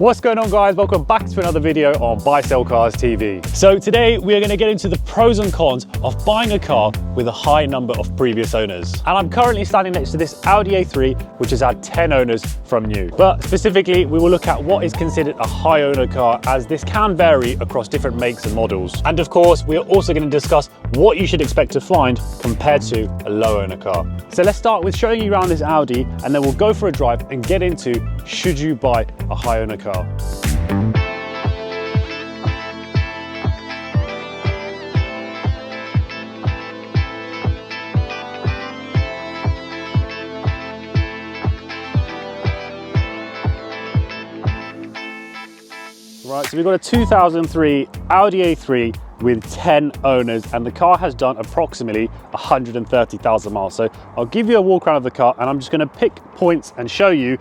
What's going on, guys? Welcome back to another video on Buysellcars TV. So today we are going to get into the pros and cons of buying a car with a high number of previous owners. And I'm currently standing next to this Audi A3, which has had 10 owners from new. But specifically, we will look at what is considered a high owner car, as this can vary across different makes and models. And of course, we are also going to discuss what you should expect to find compared to a low owner car. So let's start with showing you around this Audi, and then we'll go for a drive and get into should you buy a high owner car. Right, so we've got a 2003 Audi A3 with 10 owners, and the car has done approximately 130,000 miles. So I'll give you a walk around of the car, and I'm just going to pick points and show you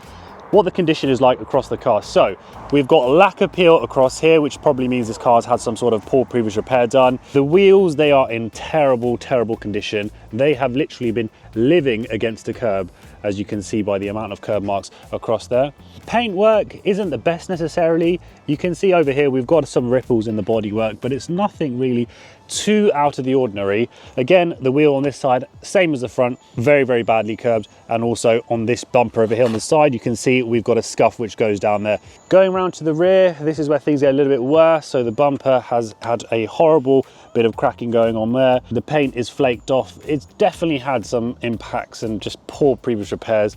what the condition is like across the car. So we've got lack of peel across here, which probably means this car has had some sort of poor previous repair done. The wheels, they are in terrible condition. They have literally been living against the curb, as you can see by the amount of curb marks across there. Paintwork isn't the best necessarily. You can see over here we've got some ripples in the bodywork, but it's nothing really too out of the ordinary. Again, the wheel on this side, same as the front, very badly curbed. And also on this bumper over here on the side, you can see we've got a scuff which goes down there. Going around to the rear, this is where things get a little bit worse. So the bumper has had a horrible bit of cracking going on there. The paint is flaked off. It's definitely had some impacts and just poor previous repairs.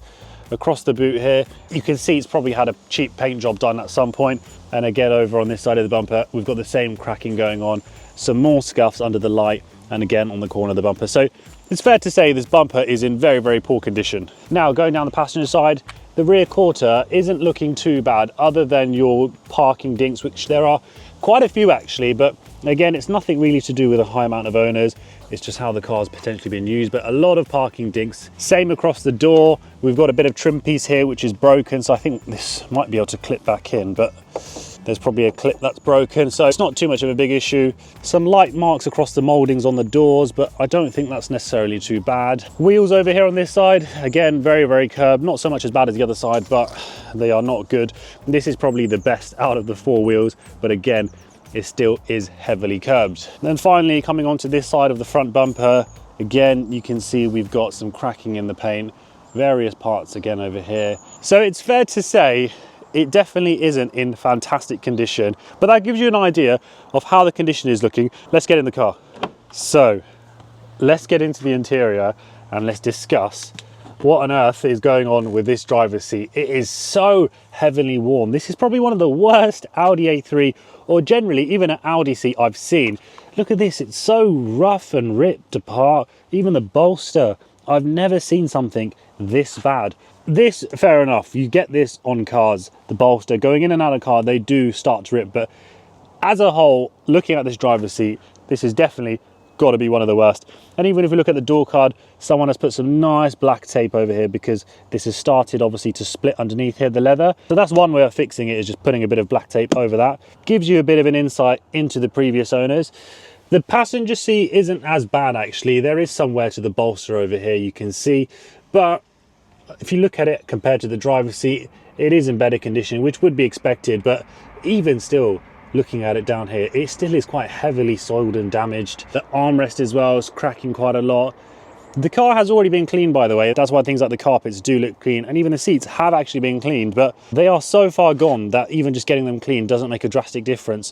Across the boot here, you can see it's probably had a cheap paint job done at some point. And again, over on this side of the bumper, we've got the same cracking going on. Some more scuffs under the light, and again on the corner of the bumper. So it's fair to say this bumper is in very poor condition. Now, going down the passenger side, the rear quarter isn't looking too bad, other than your parking dinks, which there are quite a few actually, but again, it's nothing really to do with a high amount of owners. It's just how the car's potentially been used, but a lot of parking dinks. Same across the door. We've got a bit of trim piece here, which is broken. So I think this might be able to clip back in, but there's probably a clip that's broken. So it's not too much of a big issue. Some light marks across the moldings on the doors, but I don't think that's necessarily too bad. Wheels over here on this side, again, very curbed. Not so much as bad as the other side, but they are not good. This is probably the best out of the four wheels, but again, it still is heavily curbed. Then finally, coming onto this side of the front bumper, again, you can see we've got some cracking in the paint, various parts again over here. So it's fair to say it definitely isn't in fantastic condition, but that gives you an idea of how the condition is looking. Let's get in the car. So let's get into the interior and let's discuss what on earth is going on with this driver's seat. It is so heavily worn. This is probably one of the worst Audi A3, or generally even an Audi seat I've seen. Look at this, it's so rough and ripped apart. Even the bolster, I've never seen something this bad. This, fair enough, you get this on cars. The bolster, going in and out of car, they do start to rip, but as a whole, looking at this driver's seat, this is definitely got to be one of the worst. And even if we look at the door card, someone has put some nice black tape over here, because this has started obviously to split underneath here, the leather. So that's one way of fixing it, is just putting a bit of black tape over that. Gives you a bit of an insight into the previous owners. The passenger seat isn't as bad actually. There is some wear to the bolster over here, you can see, but if you look at it compared to the driver's seat, it is in better condition, which would be expected. But even still, looking at it down here, it still is quite heavily soiled and damaged. The armrest as well is cracking quite a lot. The car has already been cleaned, by the way. That's why things like the carpets do look clean, and even the seats have actually been cleaned, but they are so far gone that even just getting them cleaned doesn't make a drastic difference.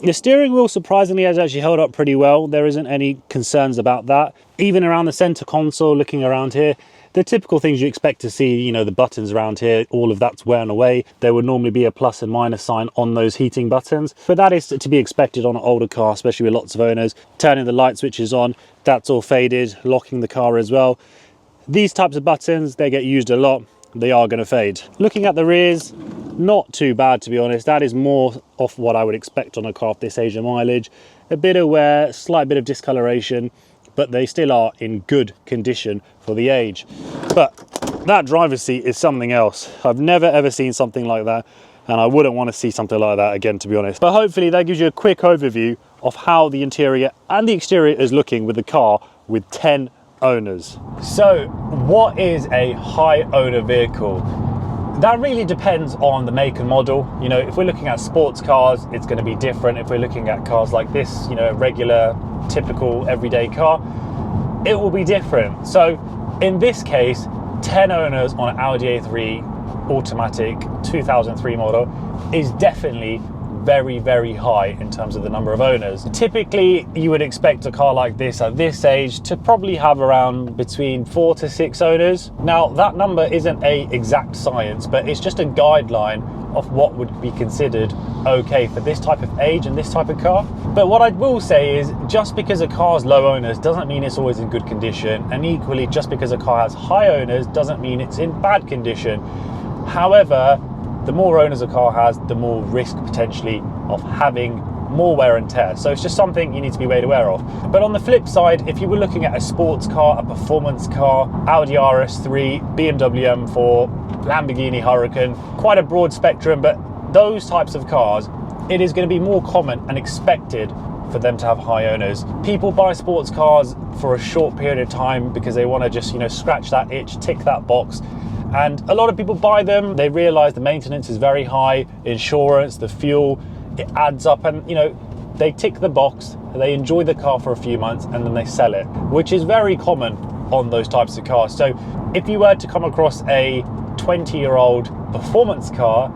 The steering wheel surprisingly has actually held up pretty well. There isn't any concerns about that. Even around the center console, looking around here, the typical things you expect to see, you know, the buttons around here, all of that's wearing away. There would normally be a plus and minus sign on those heating buttons, but that is to be expected on an older car, especially with lots of owners. Turning the light switches on, that's all faded. Locking the car as well. These types of buttons, they get used a lot. They are going to fade. Looking at the rears, not too bad, to be honest. That is more of what I would expect on a car of this age and mileage. A bit of wear, slight bit of discoloration, but they still are in good condition for the age. But that driver's seat is something else. I've never ever seen something like that, and I wouldn't want to see something like that again, to be honest. But hopefully that gives you a quick overview of how the interior and the exterior is looking with the car with 10 owners. So what is a high owner vehicle? That really depends on the make and model. You know, if we're looking at sports cars, it's going to be different. If we're looking at cars like this, you know, a regular, typical, everyday car, it will be different. So in this case, 10 owners on an Audi A3 automatic 2003 model is definitely very, very high in terms of the number of owners. Typically, you would expect a car like this at this age to probably have around between 4 to 6 owners. Now, that number isn't an exact science, but it's just a guideline of what would be considered okay for this type of age and this type of car. But what I will say is, just because a car's low owners doesn't mean it's always in good condition, and equally, just because a car has high owners doesn't mean it's in bad condition. However, the more owners a car has, the more risk potentially of having more wear and tear. So it's just something you need to be made aware of. But on the flip side, if you were looking at a sports car, a performance car, Audi RS3, BMW M4, Lamborghini Huracan, quite a broad spectrum, but those types of cars, it is going to be more common and expected for them to have high owners. People buy sports cars for a short period of time because they want to just, you know, scratch that itch, tick that box. And a lot of people buy them, they realize the maintenance is very high, insurance, the fuel, it adds up, and you know, they tick the box, they enjoy the car for a few months and then they sell it, which is very common on those types of cars. So if you were to come across a 20-year-old performance car,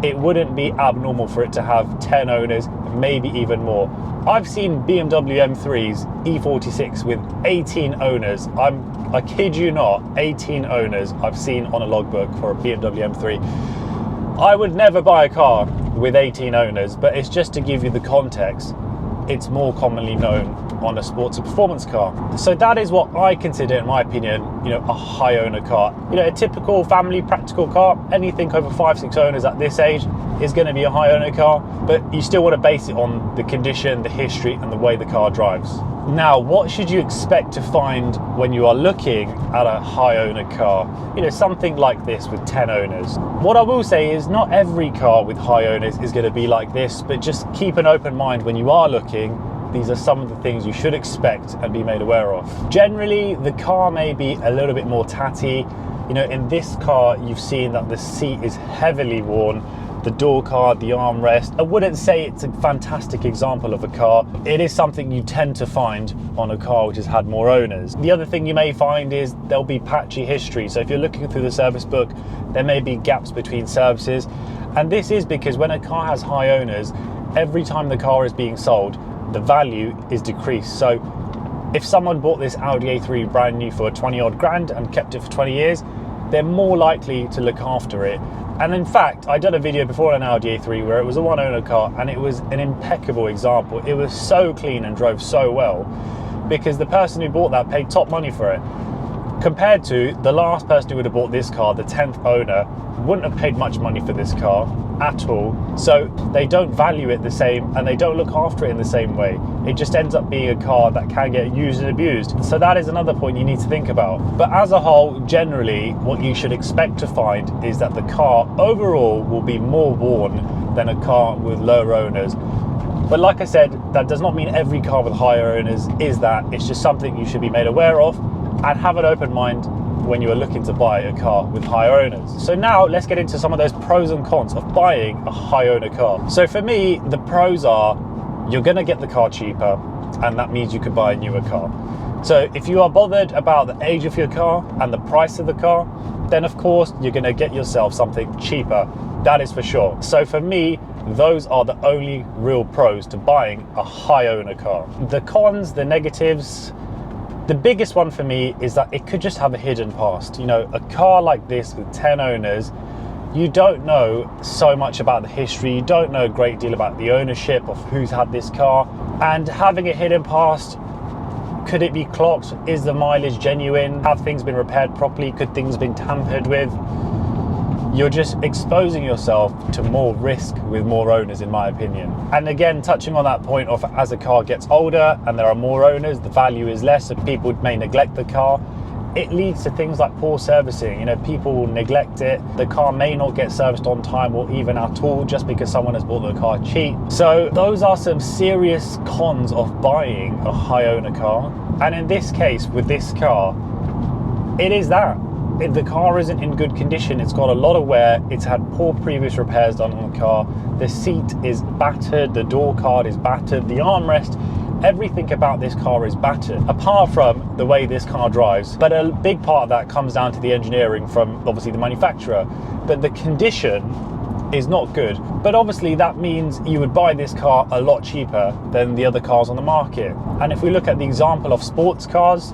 it wouldn't be abnormal for it to have 10 owners, maybe even more. I've seen BMW M3s E46 with 18 owners. I kid you not, 18 owners I've seen on a logbook for a BMW M3. I would never buy a car with 18 owners, but it's just to give you the context. It's more commonly known on a sports and performance car. So that is what I consider, in my opinion, you know, a high owner car. You know, a typical family practical car, anything over 5-6 owners at this age is going to be a high owner car, but you still want to base it on the condition, the history, and the way the car drives. Now, what should you expect to find when you are looking at a high owner car? You know, something like this with 10 owners. What I will say is not every car with high owners is going to be like this, but just keep an open mind when you are looking. These are some of the things you should expect and be made aware of. Generally, the car may be a little bit more tatty. You know, in this car, you've seen that the seat is heavily worn, the door card, the armrest. I wouldn't say it's a fantastic example of a car. It is something you tend to find on a car which has had more owners. The other thing you may find is there'll be patchy history. So if you're looking through the service book, there may be gaps between services. And this is because when a car has high owners, every time the car is being sold, the value is decreased. So if someone bought this Audi A3 brand new for 20 odd grand and kept it for 20 years, they're more likely to look after it. And in fact, I did a video before on an Audi A3 where it was a one owner car, and it was an impeccable example. It was so clean and drove so well because the person who bought that paid top money for it. Compared to the last person who would have bought this car, the 10th owner, wouldn't have paid much money for this car at all. So they don't value it the same and they don't look after it in the same way. It just ends up being a car that can get used and abused. So that is another point you need to think about. But as a whole, generally, what you should expect to find is that the car overall will be more worn than a car with lower owners. But like I said, that does not mean every car with higher owners is that. It's just something you should be made aware of and have an open mind when you are looking to buy a car with higher owners. So now let's get into some of those pros and cons of buying a high owner car. So for me, the pros are you're going to get the car cheaper, and that means you could buy a newer car. So if you are bothered about the age of your car and the price of the car, then of course you're going to get yourself something cheaper. That is for sure. So for me, those are the only real pros to buying a high owner car. The cons, the negatives, the biggest one for me is that it could just have a hidden past. You know, a car like this with 10 owners, you don't know so much about the history, you don't know a great deal about the ownership of who's had this car, and having a hidden past, could it be clocked? Is the mileage genuine? Have things been repaired properly? Could things been tampered with? You're just exposing yourself to more risk with more owners, in my opinion. And again, touching on that point of as a car gets older and there are more owners, the value is less, so people may neglect the car. It leads to things like poor servicing. You know, people will neglect it. The car may not get serviced on time or even at all just because someone has bought the car cheap. So those are some serious cons of buying a high owner car. And in this case, with this car, it is that. the car isn't in good condition. It's got a lot of wear. It's had poor previous repairs done on the car. The seat is battered, the door card is battered, the armrest, everything about this car is battered, apart from the way this car drives. But a big part of that comes down to the engineering from obviously the manufacturer. But the condition is not good. But obviously that means you would buy this car a lot cheaper than the other cars on the market. And if we look at the example of sports cars,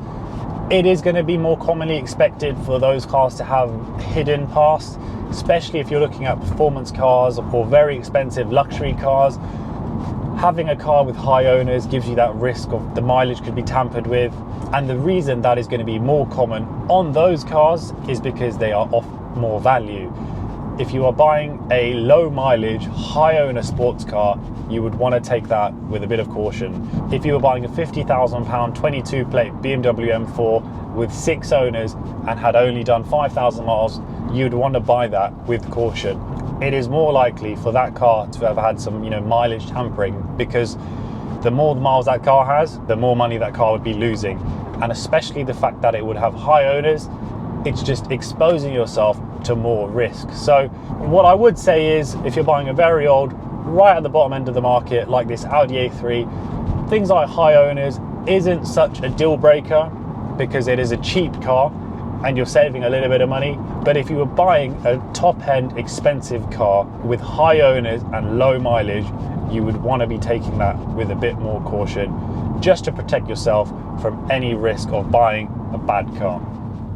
it is going to be more commonly expected for those cars to have hidden past, especially if you're looking at performance cars or very expensive luxury cars. Having a car with high owners gives you that risk of the mileage could be tampered with. And the reason that is going to be more common on those cars is because they are of more value. If you are buying a low mileage, high owner sports car, you would want to take that with a bit of caution. If you were buying a £50,000 22 plate BMW M4 with 6 owners and had only done 5,000 miles, you'd want to buy that with caution. It is more likely for that car to have had some, mileage tampering, because the more miles that car has, the more money that car would be losing. And especially the fact that it would have high owners, it's just exposing yourself to more risk. So what I would say is, if you're buying a very old, right at the bottom end of the market, like this Audi A3, things like high owners isn't such a deal breaker because it is a cheap car and you're saving a little bit of money. But if you were buying a top-end expensive car with high owners and low mileage, you would want to be taking that with a bit more caution, just to protect yourself from any risk of buying a bad car.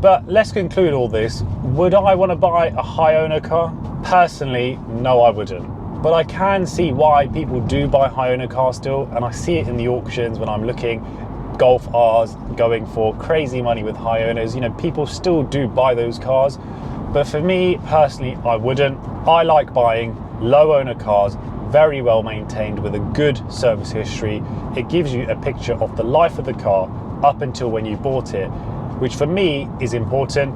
But let's conclude all this. Would I want to buy a high owner car? Personally, no, I wouldn't. But I can see why people do buy high owner cars still, and I see it in the auctions when I'm looking. Golf R's going for crazy money with high owners. People still do buy those cars. But for me personally, I wouldn't. I like buying low owner cars, very well maintained with a good service history. It gives you a picture of the life of the car up until when you bought it, which for me is important.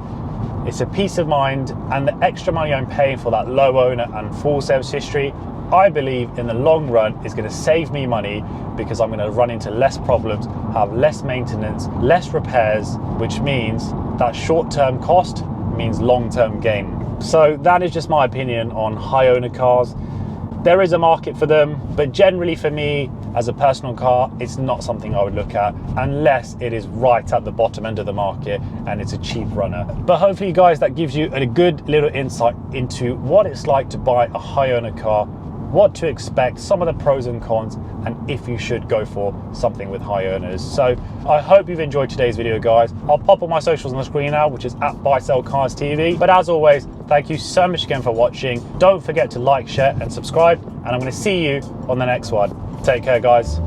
It's a peace of mind, and the extra money I'm paying for that low owner and full service history, I believe in the long run is going to save me money, because I'm going to run into less problems, have less maintenance, less repairs, which means that short-term cost means long-term gain. So that is just my opinion on high owner cars. There is a market for them, but generally for me, as a personal car, it's not something I would look at unless it is right at the bottom end of the market and it's a cheap runner. But hopefully guys, that gives you a good little insight into what it's like to buy a high owner car, what to expect, some of the pros and cons, and if you should go for something with high owners. So I hope you've enjoyed today's video, guys. I'll pop all my socials on the screen now, which is at Buysellcars TV. But as always, thank you so much again for watching. Don't forget to like, share, and subscribe, and I'm going to see you on the next one. Take care, guys.